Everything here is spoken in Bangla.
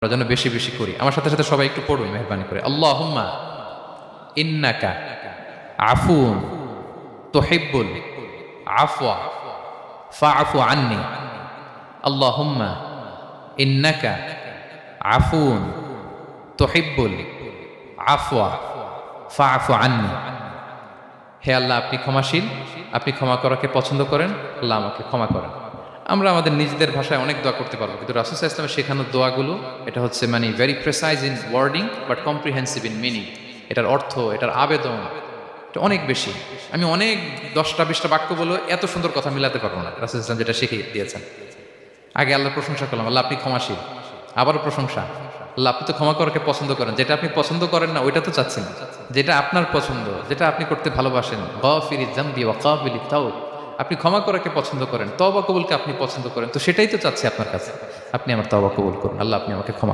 আমরা যেন বেশি বেশি করি। আমার সাথে সাথে সবাই একটু পড়ুন মেহরবানি করে। আল্লাহুম্মা ইন্নাকা আফুন তুহিব্বুল আফওয়া ফাআফু আন্নি। আল্লাহুম্মা ইন্নাকা আফুন তুহিব্বুল আফওয়া ফাআফু আন্নি। হে আল্লাহ, আপনি ক্ষমাশীল, আপনি ক্ষমা করাকে পছন্দ করেন, আল্লাহ আমাকে ক্ষমা করেন। আমরা আমাদের নিজেদের ভাষায় অনেক দোয়া করতে পারবো, কিন্তু রাসূল সাল্লাল্লাহু আলাইহি ওয়াসাল্লামের শেখানো দোয়াগুলো এটা হচ্ছে মানে very precise in wording but comprehensive in meaning. এটার অর্থ, এটার আবেদন এটা অনেক বেশি। আমি অনেক 10টা-20টা বাক্য বলে এত সুন্দর কথা মিলাতে পারবো না। রাসূল সাল্লাল্লাহু আলাইহি ওয়াসাল্লাম যেটা শিখিয়ে দিয়েছেন। আগে আল্লাহর প্রশংসা করলাম, আল্লাহ আপনি ক্ষমাশীল। আবারও প্রশংসা, আল্লাহ আপনি তো ক্ষমা করাকে পছন্দ করেন। যেটা আপনি পছন্দ করেন না ওইটা তো চাচ্ছেন, যেটা আপনার পছন্দ, যেটা আপনি করতে ভালোবাসেন। গাফিরিয যামবি ওয়া কাবিলিত তাওব, আপনি ক্ষমা করাকে পছন্দ করেন, তওবা কবুলকে আপনি পছন্দ করেন, তো সেটাই তো চাচ্ছি আপনার কাছে। আপনি আমার তওবা কবুল করুন, আল্লাহ আপনি আমাকে ক্ষমা